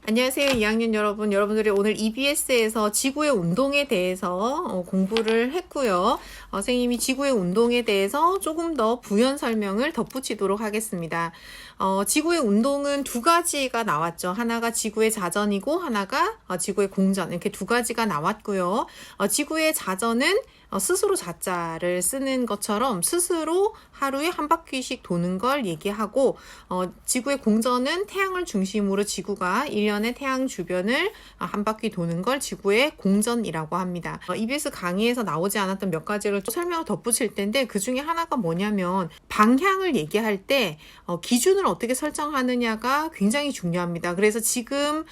안녕하세요, 2학년 여러분. 여러분들이 오늘 EBS에서 지구의 운동에 대해서 공부를 했고요. 선생님이 지구의 운동에 대해서 조금 더 부연 설명을 덧붙이도록 하겠습니다. 지구의 운동은 두 가지가 나왔죠. 하나가 지구의 자전이고 하나가 지구의 공전. 이렇게 두 가지가 나왔고요. 지구의 자전은 스스로 자자를 쓰는 것처럼 스스로 하루에 한 바퀴씩 도는 걸 얘기하고, 지구의 공전은 태양을 중심으로 지구가 1년에 태양 주변을 한 바퀴 도는 걸 지구의 공전이라고 합니다. EBS 강의에서 나오지 않았던 몇 가지를 또 설명을 덧붙일 텐데, 그 중에 하나가 뭐냐면 방향을 얘기할 때 기준을 어떻게 설정하느냐가 굉장히 중요합니다. 그래서 지금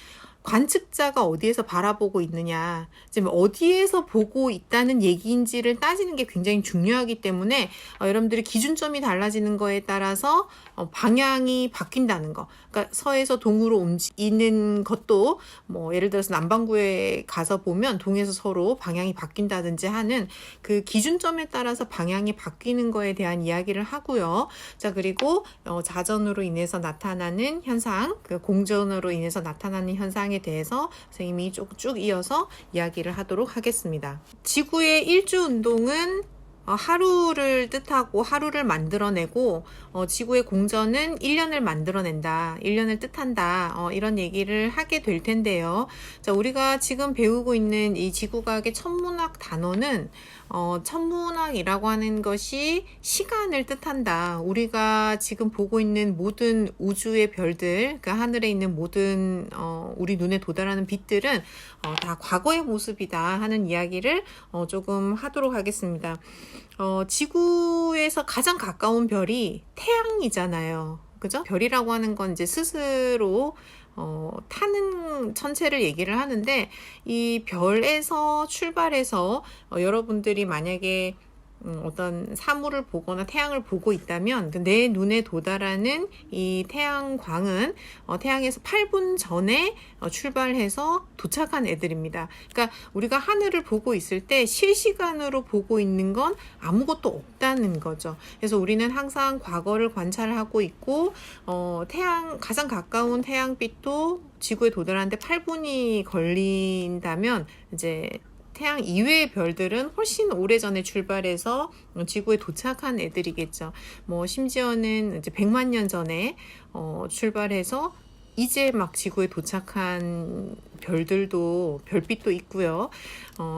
관측자가 어디에서 바라보고 있느냐, 지금 어디에서 보고 있다는 얘기인지를 따지는 게 굉장히 중요하기 때문에 여러분들이 기준점이 달라지는 거에 따라서 방향이 바뀐다는 거. 그러니까 서에서 동으로 움직이는 것도 뭐 예를 들어서 남반구에 가서 보면 동에서 서로 방향이 바뀐다든지 하는 그 기준점에 따라서 방향이 바뀌는 거에 대한 이야기를 하고요. 자, 그리고 자전으로 인해서 나타나는 현상, 그 공전으로 인해서 나타나는 현상에 대해서 선생님이 쭉 이어서 이야기를 하도록 하겠습니다. 지구의 일주 운동은 하루를 뜻하고 하루를 만들어내고, 지구의 공전은 1년을 만들어낸다, 1년을 뜻한다, 이런 얘기를 하게 될 텐데요. 자, 우리가 지금 배우고 있는 이 지구과학의 천문학 단어는 천문학이라고 하는 것이 시간을 뜻한다. 우리가 지금 보고 있는 모든 우주의 별들, 그 하늘에 있는 모든 우리 눈에 도달하는 빛들은 다 과거의 모습이다 하는 이야기를 조금 하도록 하겠습니다. 지구에서 가장 가까운 별이 태양이잖아요. 그죠? 별이라고 하는 건 이제 스스로 타는 천체를 얘기를 하는데, 이 별에서 출발해서 여러분들이 만약에 어떤 사물을 보거나 태양을 보고 있다면 내 눈에 도달하는 이 태양광은 태양에서 8분 전에 출발해서 도착한 애들입니다. 그러니까 우리가 하늘을 보고 있을 때 실시간으로 보고 있는 건 아무것도 없다는 거죠. 그래서 우리는 항상 과거를 관찰하고 있고, 가장 가까운 태양빛도 지구에 도달하는데 8분이 걸린다면 이제 태양 이외의 별들은 훨씬 오래전에 출발해서 지구에 도착한 애들이겠죠. 뭐 심지어는 이제 100만 년 전에 출발해서 이제 막 지구에 도착한 별빛도 있고요.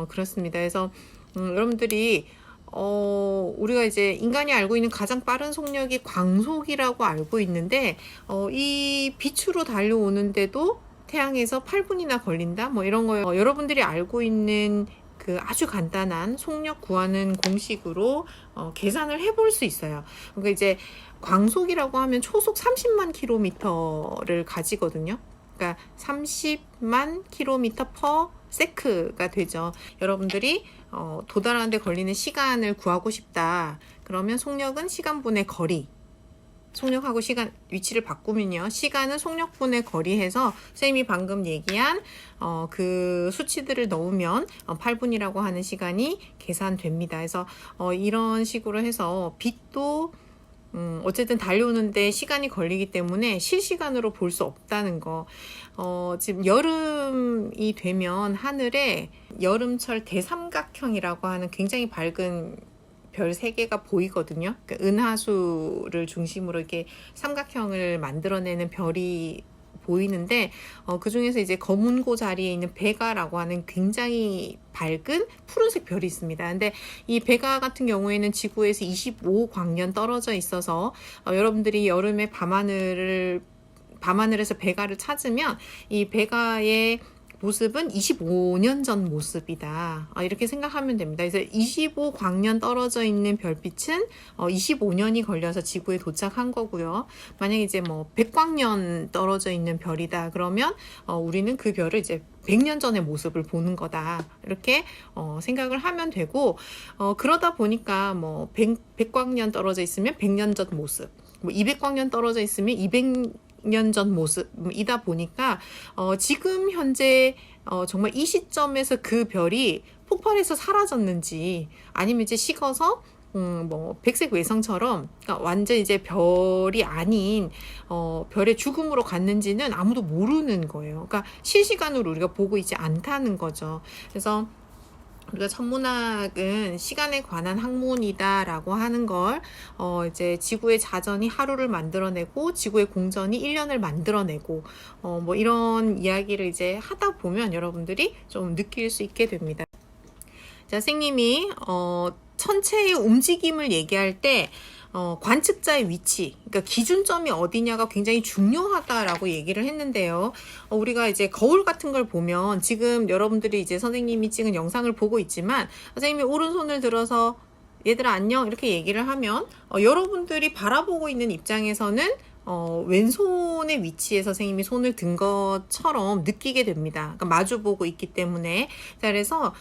그렇습니다. 그래서 여러분들이 우리가 이제 인간이 알고 있는 가장 빠른 속력이 광속이라고 알고 있는데, 이 빛으로 달려오는데도 태양에서 8분이나 걸린다? 뭐 이런 거요. 여러분들이 알고 있는 그 아주 간단한 속력 구하는 공식으로 계산을 해볼 수 있어요. 그러니까 이제 광속이라고 하면 초속 30만 킬로미터를 가지거든요. 그러니까 30만 킬로미터 퍼 세크가 되죠. 여러분들이 도달하는 데 걸리는 시간을 구하고 싶다. 그러면 속력은 시간분의 거리. 속력하고 시간 위치를 바꾸면요, 시간은 속력분의 거리해서 선생님이 방금 얘기한 그 수치들을 넣으면 8분이라고 하는 시간이 계산됩니다. 그래서 이런 식으로 해서 빛도 어쨌든 달려오는데 시간이 걸리기 때문에 실시간으로 볼 수 없다는 거. 지금 여름이 되면 하늘에 여름철 대삼각형이라고 하는 굉장히 밝은 별 3개가 보이거든요. 그러니까 은하수를 중심으로 이렇게 삼각형을 만들어내는 별이 보이는데, 그 중에서 이제 검은고 자리에 있는 베가라고 하는 굉장히 밝은 푸른색 별이 있습니다. 근데 이 베가 같은 경우에는 지구에서 25광년 떨어져 있어서 여러분들이 여름에 밤하늘에서 베가를 찾으면 이 베가의 모습은 25년 전 모습이다. 이렇게 생각하면 됩니다. 그래서 25광년 떨어져 있는 별빛은 25년이 걸려서 지구에 도착한 거고요. 만약에 이제 뭐 100광년 떨어져 있는 별이다. 그러면 우리는 그 별을 이제 100년 전의 모습을 보는 거다. 이렇게 생각을 하면 되고, 그러다 보니까 뭐 100광년 떨어져 있으면 100년 전 모습, 뭐 200광년 떨어져 있으면 200년 전 모습이다 보니까 지금 현재 정말 이 시점에서 그 별이 폭발해서 사라졌는지, 아니면 이제 식어서 뭐 백색 외성처럼 그러니까 완전 이제 별이 아닌 별의 죽음으로 갔는지는 아무도 모르는 거예요. 그러니까 실시간으로 우리가 보고 있지 않다는 거죠. 그래서 우리가 천문학은 시간에 관한 학문이다라고 하는 걸 이제 지구의 자전이 하루를 만들어내고 지구의 공전이 1년을 만들어내고 뭐 이런 이야기를 이제 하다 보면 여러분들이 좀 느낄 수 있게 됩니다. 자, 선생님이 천체의 움직임을 얘기할 때 관측자의 위치, 그러니까 기준점이 어디냐가 굉장히 중요하다라고 얘기를 했는데요. 우리가 이제 거울 같은 걸 보면 지금 여러분들이 이제 선생님이 찍은 영상을 보고 있지만 선생님이 오른손을 들어서 얘들아 안녕 이렇게 얘기를 하면 여러분들이 바라보고 있는 입장에서는 왼손의 위치에 선생님이 손을 든 것처럼 느끼게 됩니다. 그러니까 마주보고 있기 때문에. 자, 그래서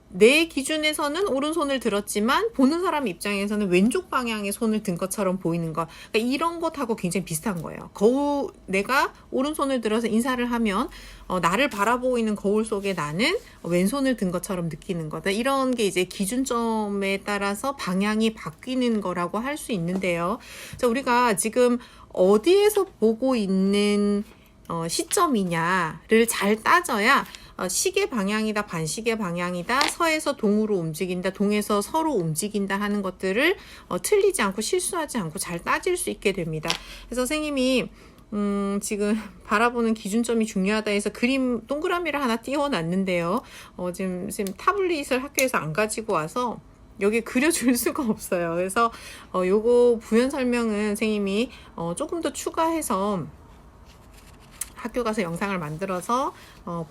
내 기준에서는 오른손을 들었지만 보는 사람 입장에서는 왼쪽 방향에 손을 든 것처럼 보이는 것. 그러니까 이런 것하고 굉장히 비슷한 거예요. 내가 오른손을 들어서 인사를 하면 나를 바라보고 있는 거울 속에 나는 왼손을 든 것처럼 느끼는 거다. 이런 게 이제 기준점에 따라서 방향이 바뀌는 거라고 할 수 있는데요. 자, 우리가 지금 어디에서 보고 있는 시점이냐를 잘 따져야 시계 방향이다, 반시계 방향이다, 서에서 동으로 움직인다, 동에서 서로 움직인다 하는 것들을 틀리지 않고 실수하지 않고 잘 따질 수 있게 됩니다. 그래서 선생님이 지금 바라보는 기준점이 중요하다 해서 그림 동그라미를 하나 띄워놨는데요. 지금 타블릿을 학교에서 안 가지고 와서 여기 그려줄 수가 없어요. 그래서 요거 부연 설명은 선생님이 조금 더 추가해서 학교 가서 영상을 만들어서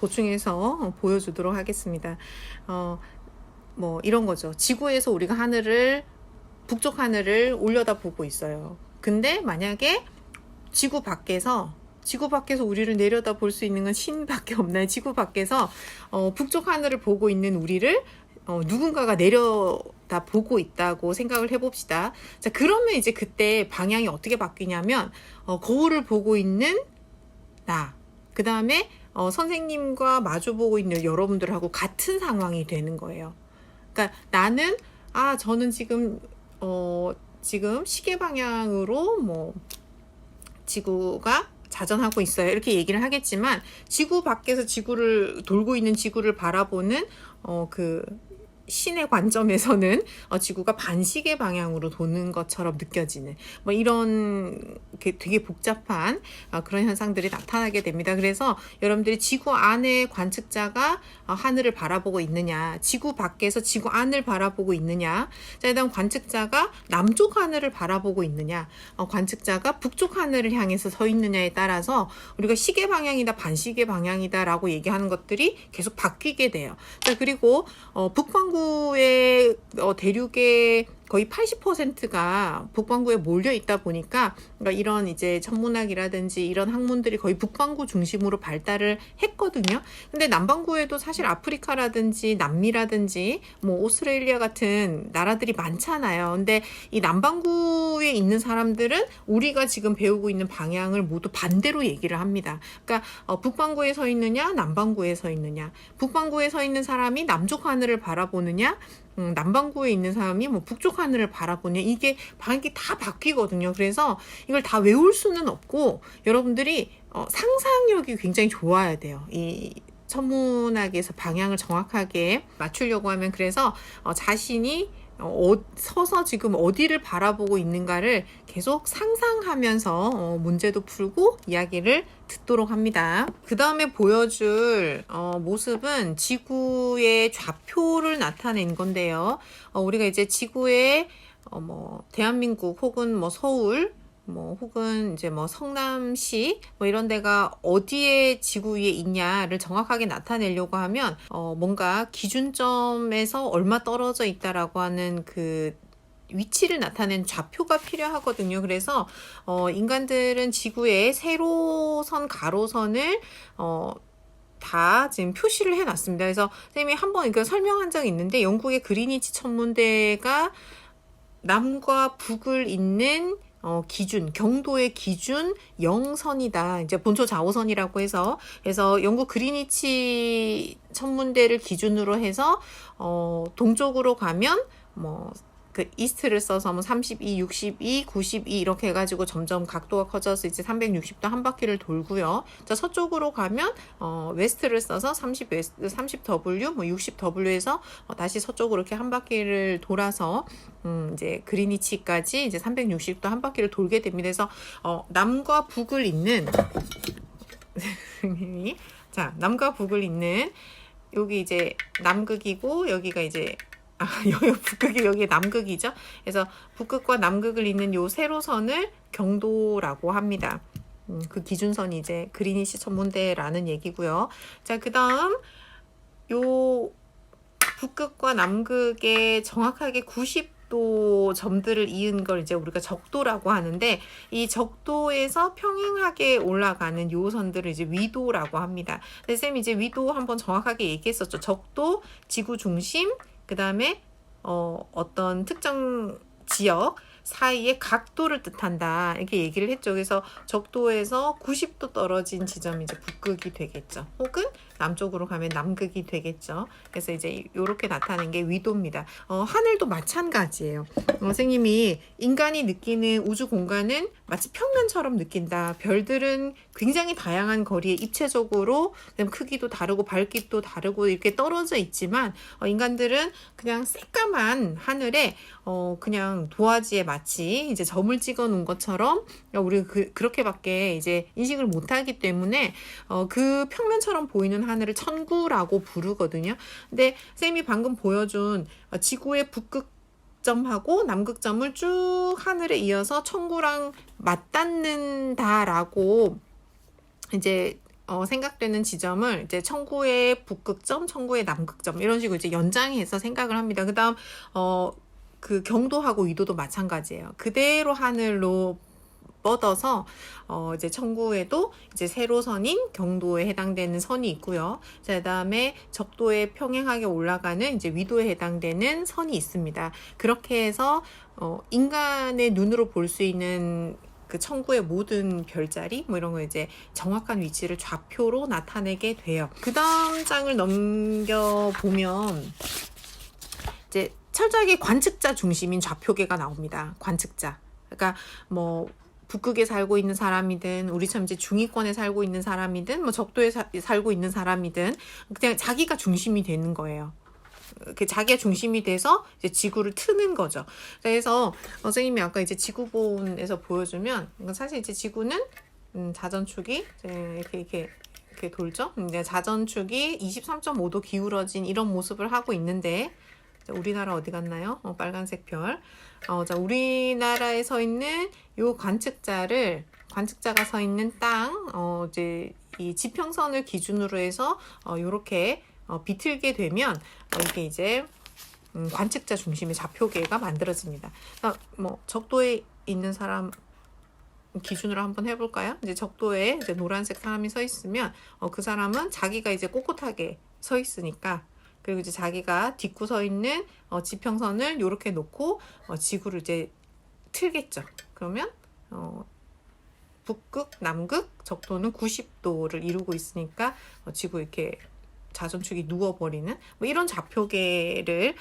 보충해서 보여주도록 하겠습니다. 뭐 이런 거죠. 지구에서 우리가 북쪽 하늘을 올려다보고 있어요. 근데 만약에 지구 밖에서 우리를 내려다 볼 수 있는 건 신밖에 없나요? 지구 밖에서 북쪽 하늘을 보고 있는 우리를 누군가가 내려다 보고 있다고 생각을 해봅시다. 자, 그러면 이제 그때 방향이 어떻게 바뀌냐면 거울을 보고 있는 그 다음에 선생님과 마주보고 있는 여러분들하고 같은 상황이 되는 거예요. 그러니까 나는 저는 지금 시계 방향으로 뭐 지구가 자전하고 있어요. 이렇게 얘기를 하겠지만 지구 밖에서 지구를 돌고 있는 지구를 바라보는 그 신의 관점에서는 지구가 반시계 방향으로 도는 것처럼 느껴지는 뭐 이런 되게 복잡한 그런 현상들이 나타나게 됩니다. 그래서 여러분들이 지구 안에 관측자가 하늘을 바라보고 있느냐, 지구 밖에서 지구 안을 바라보고 있느냐, 자, 일단 관측자가 남쪽 하늘을 바라보고 있느냐, 관측자가 북쪽 하늘을 향해서 서 있느냐에 따라서 우리가 시계 방향이다, 반시계 방향이다라고 얘기하는 것들이 계속 바뀌게 돼요. 자, 그리고 북반구의 대륙의 거의 80%가 북반구에 몰려 있다 보니까 그러니까 이런 이제 천문학이라든지 이런 학문들이 거의 북반구 중심으로 발달을 했거든요. 근데 남반구에도 사실 아프리카라든지 남미라든지 뭐 오스트레일리아 같은 나라들이 많잖아요. 근데 이 남반구에 있는 사람들은 우리가 지금 배우고 있는 방향을 모두 반대로 얘기를 합니다. 그러니까 북반구에 서 있느냐, 남반구에 서 있느냐, 북반구에 서 있는 사람이 남쪽 하늘을 바라보느냐, 남반구에 있는 사람이 뭐 북쪽 하늘을 바라보냐, 이게 방향이 다 바뀌거든요. 그래서 이걸 다 외울 수는 없고 여러분들이 상상력이 굉장히 좋아야 돼요. 이 천문학에서 방향을 정확하게 맞추려고 하면. 그래서 자신이 서서 지금 어디를 바라보고 있는가를 계속 상상하면서 문제도 풀고 이야기를 듣도록 합니다. 그 다음에 보여줄 모습은 지구의 좌표를 나타낸 건데요. 우리가 이제 지구의 뭐 대한민국 혹은 뭐 서울 혹은 이제 뭐 성남시 이런 데가 어디에 지구 위에 있냐를 정확하게 나타내려고 하면 뭔가 기준점에서 얼마 떨어져 있다라고 하는 그 위치를 나타낸 좌표가 필요하거든요. 그래서 인간들은 지구에 세로선, 가로선을 다 지금 표시를 해놨습니다. 그래서 선생님이 한번 이거 설명한 적이 있는데 영국의 그리니치 천문대가 남과 북을 잇는 기준, 경도의 기준 0선이다. 이제 본초 좌우선이라고 해서, 그래서 영국 그리니치 천문대를 기준으로 해서, 동쪽으로 가면, 그 이스트를 써서 뭐 32, 62, 92 이렇게 해가지고 점점 각도가 커져서 이제 360도 한 바퀴를 돌고요. 자, 서쪽으로 가면 웨스트를 써서 30 웨스트, 30W, 뭐 60W에서 다시 서쪽으로 이렇게 한 바퀴를 돌아서 이제 그리니치까지 이제 360도 한 바퀴를 돌게 됩니다. 그래서 남과 북을 잇는 자, 남과 북을 잇는 여기 이제 남극이고 여기가 이제 여기 북극이 여기 남극이죠. 그래서 북극과 남극을 잇는 요 세로선을 경도라고 합니다. 그 기준선이 이제 그리니치 천문대라는 얘기고요. 자, 그다음 요 북극과 남극의 정확하게 90도 점들을 이은 걸 이제 우리가 적도라고 하는데, 이 적도에서 평행하게 올라가는 요 선들을 이제 위도라고 합니다. 근데 쌤이 이제 위도 한번 정확하게 얘기했었죠. 적도, 지구 중심, 그 다음에 어떤 특정 지역 사이의 각도를 뜻한다 이렇게 얘기를 했죠. 그래서 적도에서 90도 떨어진 지점이 이제 북극이 되겠죠. 혹은 남쪽으로 가면 남극이 되겠죠. 그래서 이제 이렇게 나타나는 게 위도입니다. 하늘도 마찬가지예요. 선생님이 인간이 느끼는 우주 공간은 마치 평면처럼 느낀다. 별들은 굉장히 다양한 거리에 입체적으로 크기도 다르고 밝기도 다르고 이렇게 떨어져 있지만 인간들은 그냥 새까만 하늘에 그냥 도화지에 마치 이제 점을 찍어 놓은 것처럼 우리 그렇게밖에 이제 인식을 못하기 때문에 그 평면처럼 보이는 하늘을 천구라고 부르거든요. 근데 쌤이 방금 보여준 지구의 북극점하고 남극점을 쭉 하늘에 이어서 천구랑 맞닿는다라고 이제 생각되는 지점을 이제 천구의 북극점, 천구의 남극점 이런 식으로 이제 연장해서 생각을 합니다. 그다음 그 경도하고 위도도 마찬가지예요. 그대로 하늘로 뻗어서 이제 천구에도 이제 세로선인 경도에 해당되는 선이 있고요. 자, 그다음에 적도에 평행하게 올라가는 이제 위도에 해당되는 선이 있습니다. 그렇게 해서 인간의 눈으로 볼 수 있는 그 천구의 모든 별자리 뭐 이런 거 이제 정확한 위치를 좌표로 나타내게 돼요. 그다음 장을 넘겨 보면 이제 철저하게 관측자 중심인 좌표계가 나옵니다. 관측자. 그러니까 뭐 북극에 살고 있는 사람이든 우리처럼 이제 중위권에 살고 있는 사람이든 뭐 적도에 살고 있는 사람이든 그냥 자기가 중심이 되는 거예요. 자기가 중심이 돼서 이제 지구를 트는 거죠. 그래서 선생님이 아까 이제 지구본에서 보여주면 사실 이제 지구는 자전축이 이렇게 돌죠. 자전축이 23.5도 기울어진 이런 모습을 하고 있는데 우리나라 어디 갔나요? 빨간색 별. 자, 우리나라에 서 있는 요 관측자가 서 있는 땅, 이제 이 지평선을 기준으로 해서 요렇게 비틀게 되면 이게 이제 관측자 중심의 좌표계가 만들어집니다. 뭐 적도에 있는 사람 기준으로 한번 해볼까요? 이제 적도에 이제 노란색 사람이 서 있으면 그 사람은 자기가 이제 꼿꼿하게 서 있으니까. 그리고 이제 자기가 딛고 서 있는 지평선을 이렇게 놓고 지구를 이제 틀겠죠. 그러면 북극, 남극, 적도는 90도를 이루고 있으니까 지구 이렇게 자전축이 누워버리는 뭐 이런 좌표계를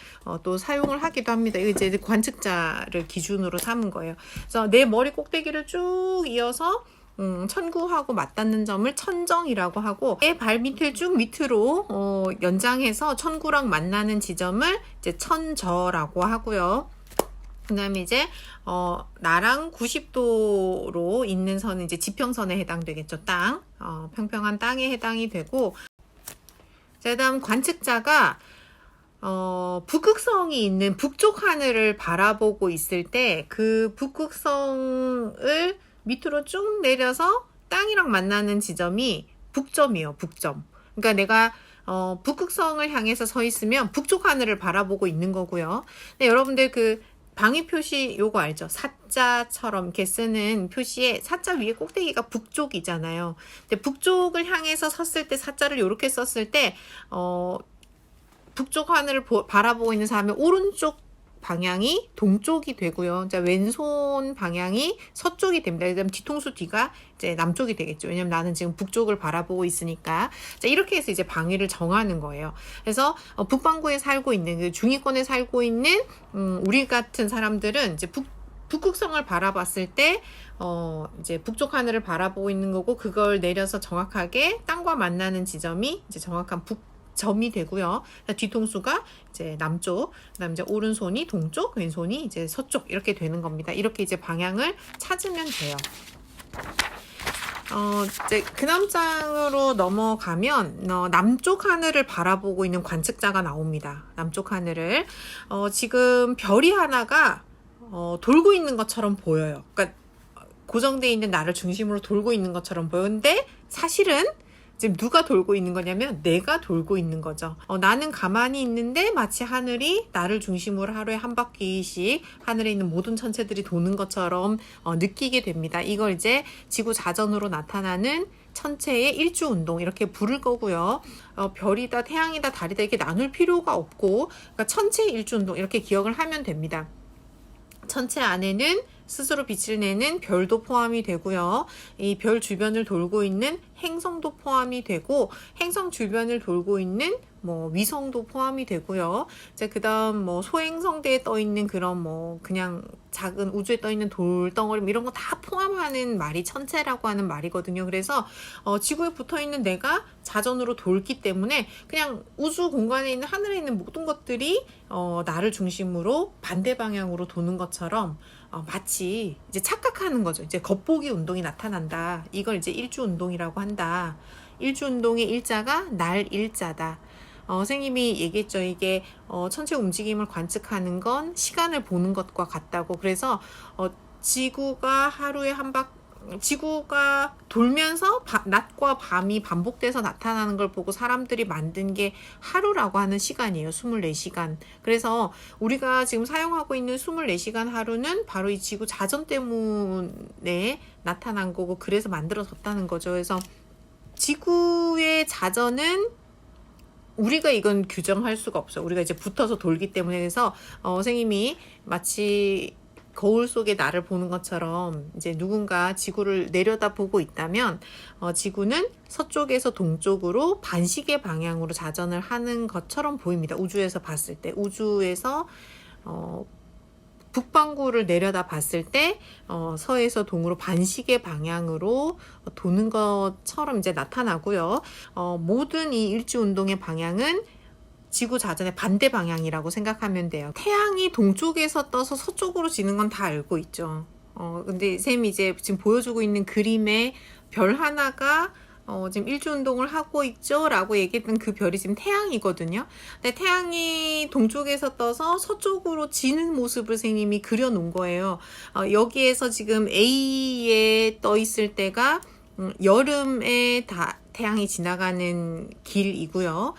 또 사용을 하기도 합니다. 이거 이제 관측자를 기준으로 삼은 거예요. 그래서 내 머리 꼭대기를 쭉 이어서 천구하고 맞닿는 점을 천정이라고 하고, 내 발 밑을 쭉 밑으로 연장해서 천구랑 만나는 지점을 이제 천저라고 하고요. 그 다음에 이제 나랑 90도로 있는 선은 이제 지평선에 해당되겠죠. 땅, 평평한 땅에 해당이 되고, 그 다음 관측자가 북극성이 있는 북쪽 하늘을 바라보고 있을 때 그 북극성을 밑으로 쭉 내려서 땅이랑 만나는 지점이 북점이에요. 북점. 그러니까 내가 북극성을 향해서 서 있으면 북쪽 하늘을 바라보고 있는 거고요. 근데 여러분들 그 방위 표시 요거 알죠? 사자처럼 이렇게 쓰는 표시에 사자 위에 꼭대기가 북쪽이잖아요. 근데 북쪽을 향해서 섰을 때 사자를 이렇게 썼을 때 북쪽 하늘을 바라보고 있는 사람의 오른쪽 방향이 동쪽이 되고요. 자, 왼손 방향이 서쪽이 됩니다. 그다음 뒤통수 뒤가 이제 남쪽이 되겠죠. 왜냐면 나는 지금 북쪽을 바라보고 있으니까. 자, 이렇게 해서 이제 방위를 정하는 거예요. 그래서 북반구에 살고 있는 그 중위권에 살고 있는 우리 같은 사람들은 이제 북극성을 바라봤을 때 이제 북쪽 하늘을 바라보고 있는 거고, 그걸 내려서 정확하게 땅과 만나는 지점이 이제 정확한 점이 되고요. 뒤통수가 이제 남쪽, 그다음 이제 오른손이 동쪽, 왼손이 이제 서쪽 이렇게 되는 겁니다. 이렇게 이제 방향을 찾으면 돼요. 이제 그다음 장으로 넘어가면 남쪽 하늘을 바라보고 있는 관측자가 나옵니다. 남쪽 하늘을 지금 별이 하나가 돌고 있는 것처럼 보여요. 그러니까 고정되어 있는 나를 중심으로 돌고 있는 것처럼 보였는데, 사실은 지금 누가 돌고 있는 거냐면 내가 돌고 있는 거죠. 나는 가만히 있는데 마치 하늘이 나를 중심으로 하루에 한 바퀴씩 하늘에 있는 모든 천체들이 도는 것처럼 느끼게 됩니다. 이걸 이제 지구 자전으로 나타나는 천체의 일주 운동 이렇게 부를 거고요. 별이다, 태양이다, 달이다 이렇게 나눌 필요가 없고, 그러니까 천체의 일주 운동 이렇게 기억을 하면 됩니다. 천체 안에는 스스로 빛을 내는 별도 포함이 되고요. 이 별 주변을 돌고 있는 행성도 포함이 되고, 행성 주변을 돌고 있는 위성도 포함이 되고요. 이제 그다음 소행성대에 떠 있는 그런 그냥 작은 우주에 떠 있는 돌덩어리 이런 거 다 포함하는 말이 천체라고 하는 말이거든요. 그래서 지구에 붙어 있는 내가 자전으로 돌기 때문에 그냥 우주 공간에 있는 하늘에 있는 모든 것들이 나를 중심으로 반대 방향으로 도는 것처럼 마치 이제 착각하는 거죠. 이제 겉보기 운동이 나타난다. 이걸 이제 일주 운동이라고 한다. 일주 운동의 일자가 날 일자다. 선생님이 얘기했죠. 이게 천체 움직임을 관측하는 건 시간을 보는 것과 같다고. 그래서 지구가 하루에 지구가 돌면서 낮과 밤이 반복돼서 나타나는 걸 보고 사람들이 만든 게 하루라고 하는 시간이에요. 24시간. 그래서 우리가 지금 사용하고 있는 24시간 하루는 바로 이 지구 자전 때문에 나타난 거고, 그래서 만들어졌다는 거죠. 그래서 지구의 자전은 우리가 이건 규정할 수가 없어요. 우리가 이제 붙어서 돌기 때문에. 그래서 선생님이 마치 거울 속에 나를 보는 것처럼 이제 누군가 지구를 내려다보고 있다면 지구는 서쪽에서 동쪽으로 반시계 방향으로 자전을 하는 것처럼 보입니다. 우주에서 봤을 때. 우주에서 북반구를 내려다 봤을 때 서에서 동으로 반시계 방향으로 도는 것처럼 이제 나타나고요. 모든 이 일주 운동의 방향은 지구 자전의 반대 방향이라고 생각하면 돼요. 태양이 동쪽에서 떠서 서쪽으로 지는 건 다 알고 있죠. 근데 쌤이 이제 지금 보여주고 있는 그림에 별 하나가 지금 일주 운동을 하고 있죠 라고 얘기했던 그 별이 지금 태양이거든요. 근데 태양이 동쪽에서 떠서 서쪽으로 지는 모습을 선생님이 그려 놓은 거예요. 여기에서 지금 A에 떠 있을 때가 여름에 태양이 지나가는 길이고요.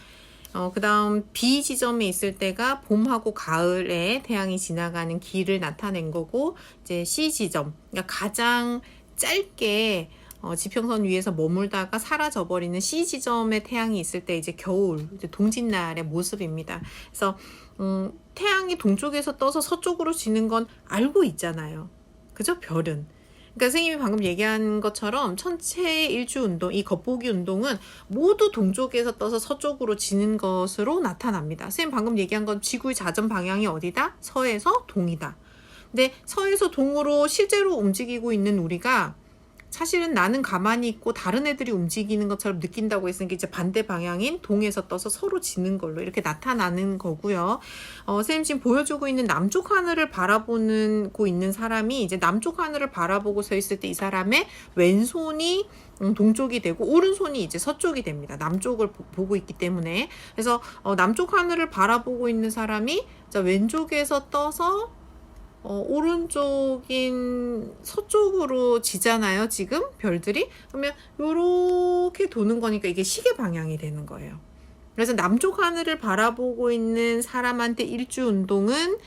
그 다음 B 지점에 있을 때가 봄하고 가을에 태양이 지나가는 길을 나타낸 거고, 이제 C 지점, 그러니까 가장 짧게 지평선 위에서 머물다가 사라져버리는 C 지점에 태양이 있을 때 이제 겨울, 이제 동짓날의 모습입니다. 그래서 태양이 동쪽에서 떠서 서쪽으로 지는 건 알고 있잖아요. 그죠? 별은. 그러니까 선생님이 방금 얘기한 것처럼 천체의 일주 운동, 이 겉보기 운동은 모두 동쪽에서 떠서 서쪽으로 지는 것으로 나타납니다. 선생님 방금 얘기한 건 지구의 자전 방향이 어디다? 서에서 동이다. 근데 서에서 동으로 실제로 움직이고 있는 우리가 사실은 나는 가만히 있고 다른 애들이 움직이는 것처럼 느낀다고 했으니까 이제 반대 방향인 동에서 떠서 서로 지는 걸로 이렇게 나타나는 거고요. 선생님 지금 보여주고 있는 남쪽 하늘을 바라보고 있는 사람이 이제 남쪽 하늘을 바라보고 서 있을 때 이 사람의 왼손이 동쪽이 되고 오른손이 이제 서쪽이 됩니다. 남쪽을 보고 있기 때문에. 그래서 남쪽 하늘을 바라보고 있는 사람이 왼쪽에서 떠서 오른쪽인 서쪽으로 지잖아요. 지금 별들이. 그러면 요렇게 도는 거니까 이게 시계 방향이 되는 거예요. 그래서 남쪽 하늘을 바라보고 있는 사람한테 일주 운동은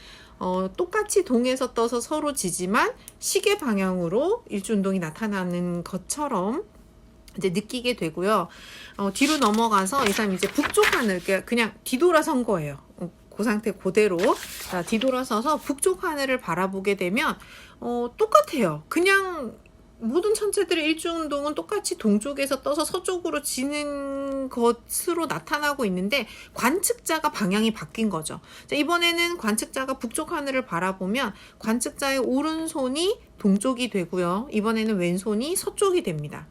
똑같이 동에서 떠서 서로 지지만 시계 방향으로 일주 운동이 나타나는 것처럼 이제 느끼게 되고요. 뒤로 넘어가서 이 사람이 이제 북쪽 하늘, 그냥 뒤돌아선 거예요. 그 상태 그대로 자, 뒤돌아서서 북쪽 하늘을 바라보게 되면 똑같아요. 그냥 모든 천체들의 일주운동은 똑같이 동쪽에서 떠서 서쪽으로 지는 것으로 나타나고 있는데 관측자가 방향이 바뀐 거죠. 자, 이번에는 관측자가 북쪽 하늘을 바라보면 관측자의 오른손이 동쪽이 되고요. 이번에는 왼손이 서쪽이 됩니다.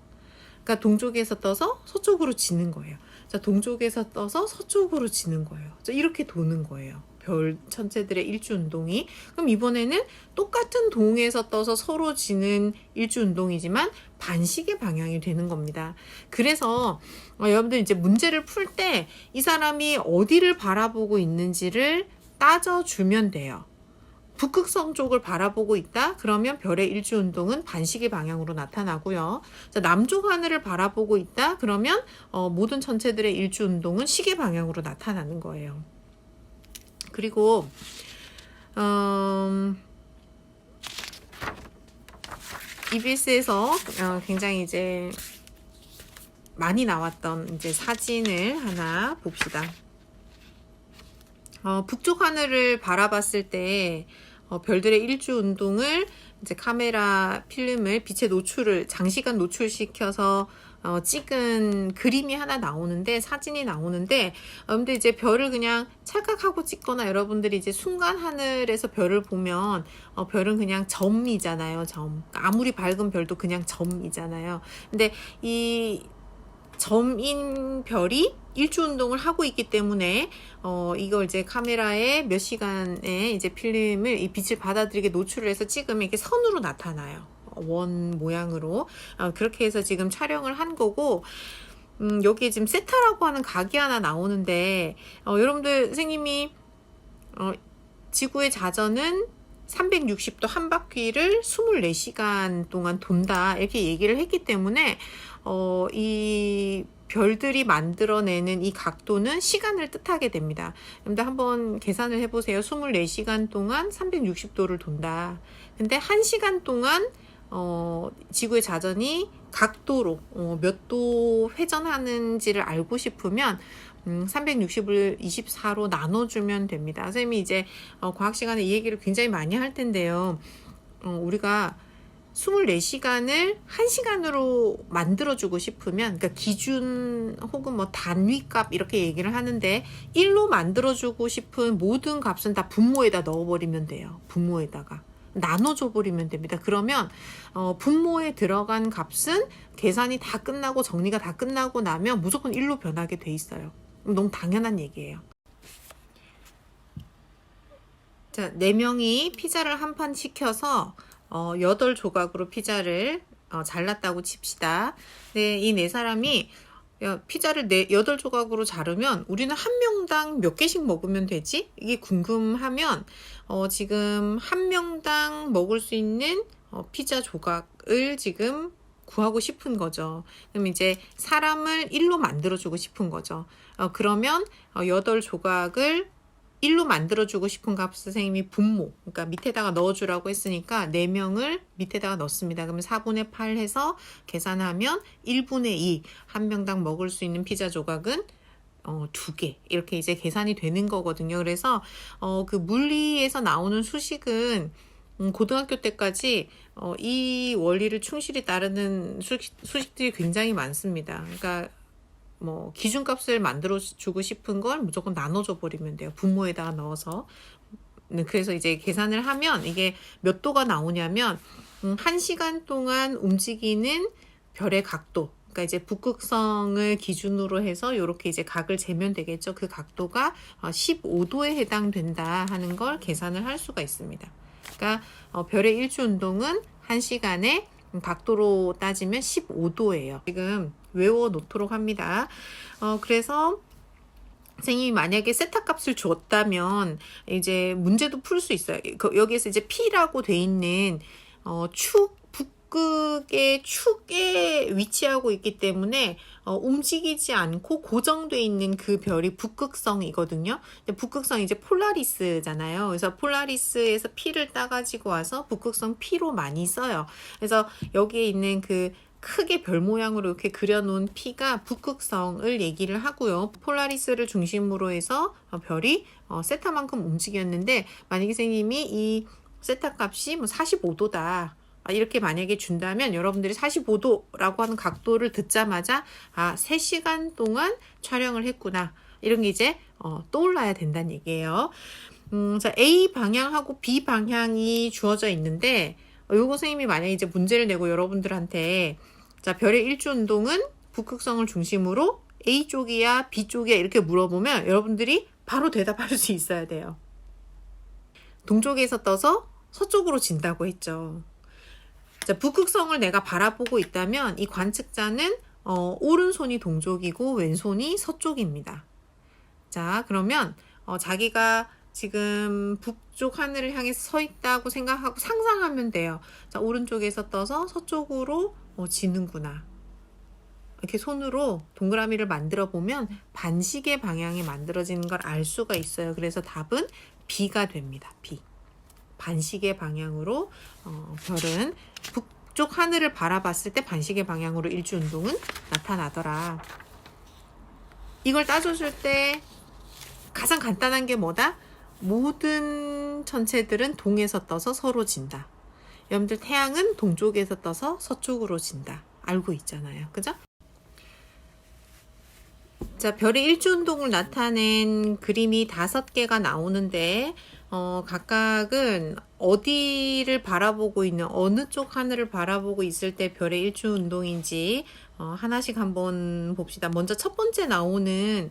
그러니까 동쪽에서 떠서 서쪽으로 지는 거예요. 자, 동쪽에서 떠서 서쪽으로 지는 거예요. 자, 이렇게 도는 거예요. 별 천체들의 일주운동이. 그럼 이번에는 똑같은 동에서 떠서 서로 지는 일주운동이지만 반시계 방향이 되는 겁니다. 그래서 여러분들 이제 문제를 풀 때 이 사람이 어디를 바라보고 있는지를 따져주면 돼요. 북극성 쪽을 바라보고 있다? 그러면 별의 일주운동은 반시계 방향으로 나타나고요. 자, 남쪽 하늘을 바라보고 있다? 그러면 모든 천체들의 일주운동은 시계 방향으로 나타나는 거예요. 그리고 EBS에서 굉장히 이제 많이 나왔던 이제 사진을 하나 봅시다. 북쪽 하늘을 바라봤을 때 별들의 일주 운동을 이제 카메라 필름을 빛의 노출을 장시간 노출시켜서 찍은 그림이 하나 나오는데 사진이 나오는데 근데 이제 별을 그냥 찰칵하고 찍거나 여러분들이 이제 순간 하늘에서 별을 보면 별은 그냥 점이잖아요. 점. 아무리 밝은 별도 그냥 점이잖아요. 근데 이 점인 별이 일주 운동을 하고 있기 때문에 이걸 이제 카메라에 몇 시간의 이제 필름을 이 빛을 받아들이게 노출을 해서 찍으면 이렇게 선으로 나타나요. 원 모양으로. 그렇게 해서 지금 촬영을 한 거고 여기에 지금 세타라고 하는 각이 하나 나오는데 여러분들 선생님이 지구의 자전은 360도 한 바퀴를 24시간 동안 돈다 이렇게 얘기를 했기 때문에 이 별들이 만들어내는 이 각도는 시간을 뜻하게 됩니다. 여러분들 한번 계산을 해보세요. 24시간 동안 360도를 돈다. 근데 1시간 동안 지구의 자전이 각도로 몇 도 회전하는지를 알고 싶으면 360을 24로 나눠주면 됩니다. 선생님이 이제 과학 시간에 이 얘기를 굉장히 많이 할 텐데요. 우리가 24시간을 1시간으로 만들어주고 싶으면, 그러니까 기준 혹은 뭐 단위값 이렇게 얘기를 하는데 1로 만들어주고 싶은 모든 값은 다 분모에다 넣어버리면 돼요. 분모에다가. 나눠줘 버리면 됩니다. 그러면 분모에 들어간 값은 계산이 다 끝나고 정리가 다 끝나고 나면 무조건 1로 변하게 돼 있어요. 너무 당연한 얘기예요. 자, 4명이 피자를 한 판 시켜서 8조각으로 피자를 잘랐다고 칩시다. 네, 이 4사람이 피자를 8조각으로 자르면 우리는 한 명당 몇 개씩 먹으면 되지? 이게 궁금하면 지금 한 명당 먹을 수 있는 피자 조각을 지금 구하고 싶은 거죠. 그럼 이제 사람을 1로 만들어주고 싶은 거죠. 그러면 8조각을 1로 만들어주고 싶은 값 선생님이 분모, 그러니까 밑에다가 넣어주라고 했으니까 4명을 밑에다가 넣습니다. 그러면 4분의 8 해서 계산하면 1분의 2, 한 명당 먹을 수 있는 피자 조각은 2개 이렇게 이제 계산이 되는 거거든요. 그래서 그 물리에서 나오는 수식은 고등학교 때까지 이 원리를 충실히 따르는 수식들이 굉장히 많습니다. 그러니까 뭐 기준값을 만들어 주고 싶은 걸 무조건 나눠줘 버리면 돼요. 분모에다가 넣어서. 그래서 이제 계산을 하면 이게 몇 도가 나오냐면 1시간 동안 움직이는 별의 각도, 그러니까 이제 북극성을 기준으로 해서 이렇게 이제 각을 재면 되겠죠. 그 각도가 15도에 해당된다 하는 걸 계산을 할 수가 있습니다. 그러니까 별의 일주 운동은 1시간에 각도로 따지면 15도예요. 지금 외워 놓도록 합니다. 그래서 선생님이 만약에 세타 값을 줬다면 이제 문제도 풀 수 있어요. 여기에서 이제 P라고 돼 있는 북극의 축에 위치하고 있기 때문에 움직이지 않고 고정돼 있는 그 별이 북극성이거든요. 근데 북극성 이제 폴라리스잖아요. 그래서 폴라리스에서 P를 따가지고 와서 북극성 P로 많이 써요. 그래서 여기에 있는 그 크게 별 모양으로 이렇게 그려놓은 P가 북극성을 얘기를 하고요. 폴라리스를 중심으로 해서 별이 세타만큼 움직였는데 만약에 선생님이 이 세타 값이 뭐 45도다. 이렇게 만약에 준다면 여러분들이 45도라고 하는 각도를 듣자마자 3시간 동안 촬영을 했구나. 이런 게 이제 떠올라야 된다는 얘기예요. 자, A 방향하고 B 방향이 주어져 있는데 요거 선생님이 만약에 이제 문제를 내고 여러분들한테 자, 별의 일주 운동은 북극성을 중심으로 A 쪽이야, B 쪽이야 이렇게 물어보면 여러분들이 바로 대답할 수 있어야 돼요. 동쪽에서 떠서 서쪽으로 진다고 했죠. 자, 북극성을 내가 바라보고 있다면 이 관측자는 오른손이 동쪽이고 왼손이 서쪽입니다. 자, 그러면 자기가 지금 북쪽 하늘을 향해서 서 있다고 생각하고 상상하면 돼요. 자, 오른쪽에서 떠서 서쪽으로 지는구나. 이렇게 손으로 동그라미를 만들어 보면 반시계 방향이 만들어지는 걸 알 수가 있어요. 그래서 답은 B가 됩니다. B. 반시계 방향으로 별은 북쪽 하늘을 바라봤을 때 반시계 방향으로 일주운동은 나타나더라. 이걸 따져줄 때 가장 간단한 게 뭐다? 모든 천체들은 동에서 떠서 서로 진다. 여러분들 태양은 동쪽에서 떠서 서쪽으로 진다. 알고 있잖아요. 그죠? 자, 별의 일주운동을 나타낸 그림이 5개가 나오는데 각각은 어디를 바라보고 있는 어느 쪽 하늘을 바라보고 있을 때 별의 일주운동인지 하나씩 한번 봅시다. 먼저 첫 번째 나오는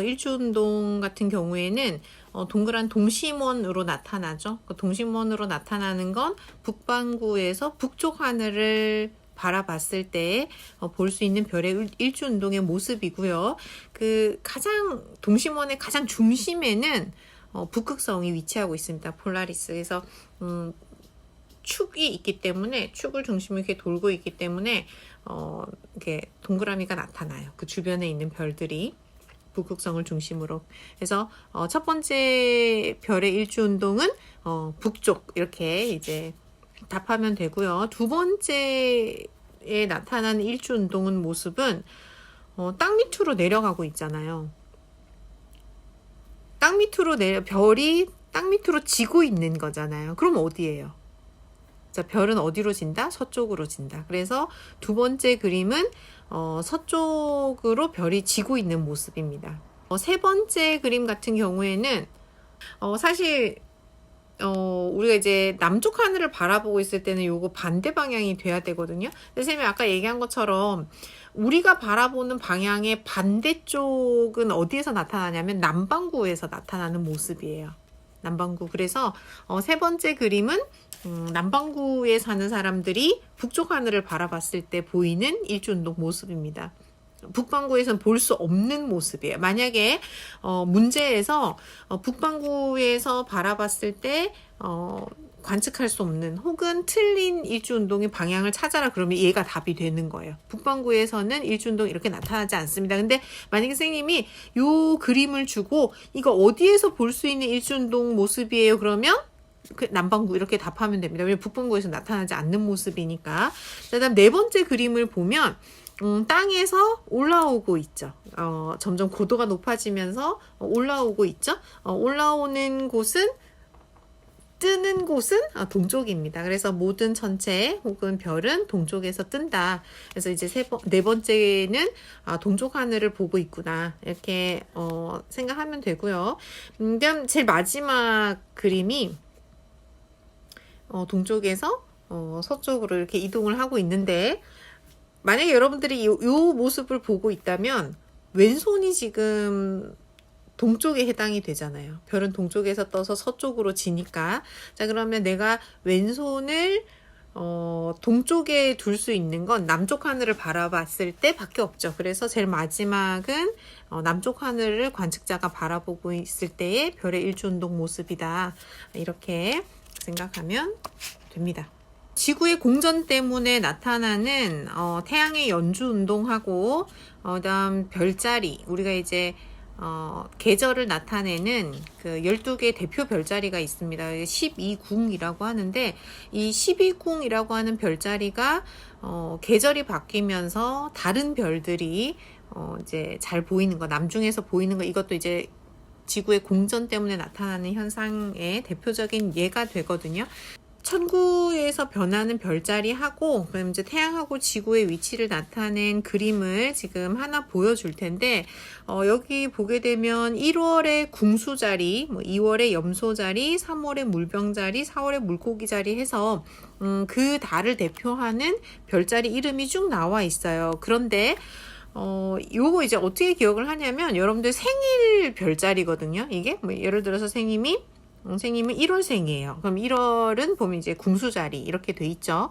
일주운동 같은 경우에는 동그란 동심원으로 나타나죠. 그 동심원으로 나타나는 건 북반구에서 북쪽 하늘을 바라봤을 때 볼 수 있는 별의 일주운동의 모습이고요. 그 가장 동심원의 가장 중심에는 북극성이 위치하고 있습니다. 폴라리스. 그래서 축이 있기 때문에 축을 중심으로 이렇게 돌고 있기 때문에 이렇게 동그라미가 나타나요. 그 주변에 있는 별들이 북극성을 중심으로. 그래서 첫 번째 별의 일주운동은 북쪽 이렇게 이제 답하면 되고요. 두 번째에 나타나는 일주운동은 모습은 땅 밑으로 내려가고 있잖아요. 땅 밑으로 별이 땅 밑으로 지고 있는 거잖아요. 그럼 어디예요? 자, 별은 어디로 진다? 서쪽으로 진다. 그래서 두 번째 그림은 서쪽으로 별이 지고 있는 모습입니다. 세 번째 그림 같은 경우에는 사실 우리가 이제 남쪽 하늘을 바라보고 있을 때는 요거 반대 방향이 돼야 되거든요. 근데 선생님이 아까 얘기한 것처럼 우리가 바라보는 방향의 반대쪽은 어디에서 나타나냐면 남반구에서 나타나는 모습이에요. 남반구. 그래서 세 번째 그림은 남반구에 사는 사람들이 북쪽 하늘을 바라봤을 때 보이는 일주운동 모습입니다. 북반구에서는 볼 수 없는 모습이에요. 만약에 문제에서 북반구에서 바라봤을 때 관측할 수 없는 혹은 틀린 일주운동의 방향을 찾아라 그러면 얘가 답이 되는 거예요. 북반구에서는 일주운동이 이렇게 나타나지 않습니다. 근데 만약에 선생님이 요 그림을 주고 이거 어디에서 볼 수 있는 일주운동 모습이에요? 그러면 그 남반구 이렇게 답하면 됩니다. 왜냐면 북반구에서 나타나지 않는 모습이니까. 그 다음 네 번째 그림을 보면 땅에서 올라오고 있죠. 점점 고도가 높아지면서 올라오고 있죠. 올라오는 곳은 뜨는 곳은 동쪽입니다. 그래서 모든 천체 혹은 별은 동쪽에서 뜬다. 그래서 이제 네 번째는 동쪽 하늘을 보고 있구나. 이렇게 생각하면 되고요. 그다음 제일 마지막 그림이 동쪽에서 서쪽으로 이렇게 이동을 하고 있는데 만약에 여러분들이 요 모습을 보고 있다면 왼손이 지금 동쪽에 해당이 되잖아요. 별은 동쪽에서 떠서 서쪽으로 지니까. 자, 그러면 내가 왼손을 동쪽에 둘 수 있는 건 남쪽 하늘을 바라봤을 때 밖에 없죠. 그래서 제일 마지막은 남쪽 하늘을 관측자가 바라보고 있을 때의 별의 일주운동 모습이다. 이렇게 생각하면 됩니다. 지구의 공전 때문에 나타나는 태양의 연주 운동하고 그다음 별자리 우리가 이제 계절을 나타내는 그 12개 대표 별자리가 있습니다. 12궁이라고 하는데, 이 12궁이라고 하는 별자리가 계절이 바뀌면서 다른 별들이 이제 잘 보이는 거, 남중에서 보이는 거, 이것도 이제 지구의 공전 때문에 나타나는 현상의 대표적인 예가 되거든요. 천구에서 변하는 별자리하고, 그럼 이제 태양하고 지구의 위치를 나타낸 그림을 지금 하나 보여줄 텐데, 여기 보게 되면 1월에 궁수자리, 2월에 염소자리, 3월에 물병자리, 4월에 물고기자리 해서 그 달을 대표하는 별자리 이름이 쭉 나와 있어요. 그런데 요거 이제 어떻게 기억을 하냐면, 여러분들 생일 별자리거든요. 이게 예를 들어서 생님은 1월생이에요. 그럼 1월은 보면 이제 궁수자리 이렇게 돼 있죠.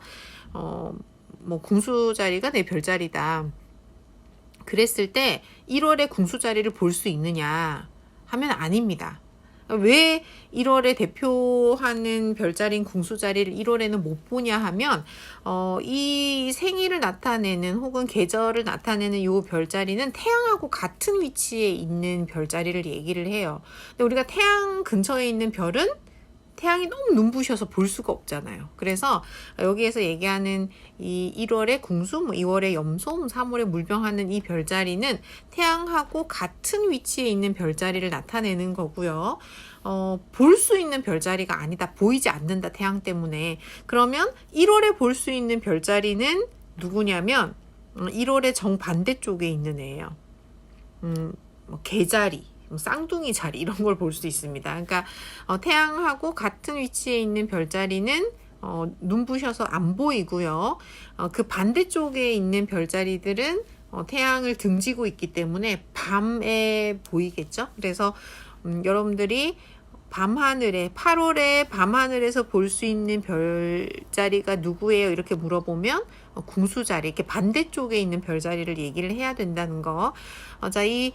궁수자리가 내 별자리다. 그랬을 때 1월에 궁수자리를 볼 수 있느냐 하면 아닙니다. 왜 1월에 대표하는 별자리인 궁수자리를 1월에는 못 보냐 하면 이 생일을 나타내는 혹은 계절을 나타내는 이 별자리는 태양하고 같은 위치에 있는 별자리를 얘기를 해요. 근데 우리가 태양 근처에 있는 별은 태양이 너무 눈부셔서 볼 수가 없잖아요. 그래서 여기에서 얘기하는 이 1월의 궁수, 2월의 염소, 3월의 물병하는 이 별자리는 태양하고 같은 위치에 있는 별자리를 나타내는 거고요. 볼 수 있는 별자리가 아니다. 보이지 않는다. 태양 때문에. 그러면 1월에 볼 수 있는 별자리는 누구냐면 1월의 정반대쪽에 있는 애예요. 개자리. 쌍둥이 자리 이런 걸 볼 수 있습니다. 그러니까 태양하고 같은 위치에 있는 별자리는 눈부셔서 안 보이고요. 그 반대쪽에 있는 별자리들은 태양을 등지고 있기 때문에 밤에 보이겠죠. 그래서 여러분들이 밤하늘에 8월에 밤하늘에서 볼 수 있는 별자리가 누구예요? 이렇게 물어보면 궁수자리, 이렇게 반대쪽에 있는 별자리를 얘기를 해야 된다는 거. 자, 이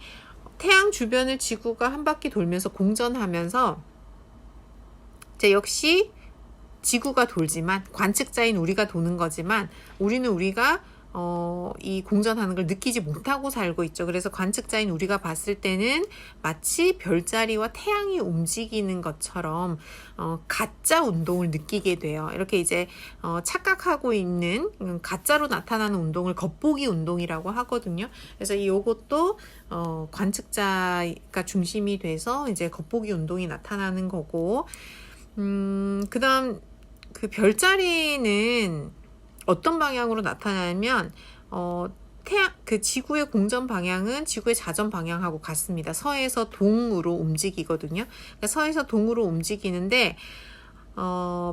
태양 주변을 지구가 한 바퀴 돌면서 공전하면서 이제 역시 지구가 돌지만, 관측자인 우리가 도는 거지만 우리가 이 공전하는 걸 느끼지 못하고 살고 있죠. 그래서 관측자인 우리가 봤을 때는 마치 별자리와 태양이 움직이는 것처럼 가짜 운동을 느끼게 돼요. 이렇게 이제 착각하고 있는 가짜로 나타나는 운동을 겉보기 운동이라고 하거든요. 그래서 요것도 관측자가 중심이 돼서 이제 겉보기 운동이 나타나는 거고, 그다음 그 별자리는 어떤 방향으로 나타나냐면 그 지구의 공전 방향은 지구의 자전 방향하고 같습니다. 서에서 동으로 움직이거든요. 그러니까 서에서 동으로 움직이는데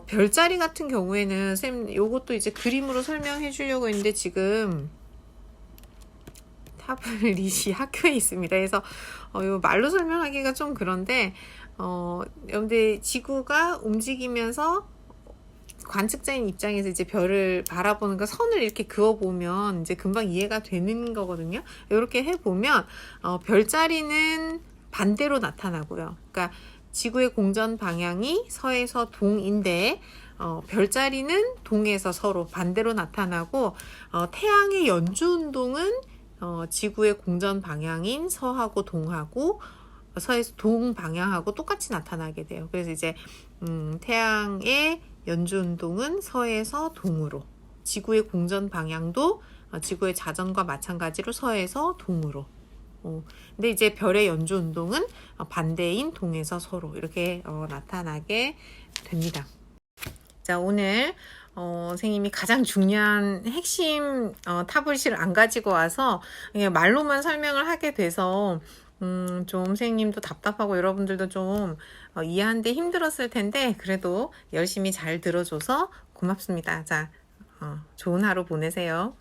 별자리 같은 경우에는 쌤 요것도 이제 그림으로 설명해 주려고 했는데 지금 타블릿이 학교에 있습니다. 그래서 요 말로 설명하기가 좀 그런데 여러분들 지구가 움직이면서 관측자인 입장에서 이제 별을 바라보는 거 선을 이렇게 그어보면 이제 금방 이해가 되는 거거든요. 이렇게 해보면 별자리는 반대로 나타나고요. 그러니까 지구의 공전 방향이 서에서 동인데 별자리는 동에서 서로 반대로 나타나고 태양의 연주운동은 지구의 공전 방향인 서하고 동하고 서에서 동 방향하고 똑같이 나타나게 돼요. 그래서 이제 태양의 연주운동은 서에서 동으로, 지구의 공전 방향도 지구의 자전과 마찬가지로 서에서 동으로. 근데 이제 별의 연주운동은 반대인 동에서 서로 이렇게 나타나게 됩니다. 자, 오늘 선생님이 가장 중요한 핵심 타블릿을 안 가지고 와서 그냥 말로만 설명을 하게 돼서 좀 선생님도 답답하고 여러분들도 좀 이해하는데 힘들었을 텐데 그래도 열심히 잘 들어줘서 고맙습니다. 자, 좋은 하루 보내세요.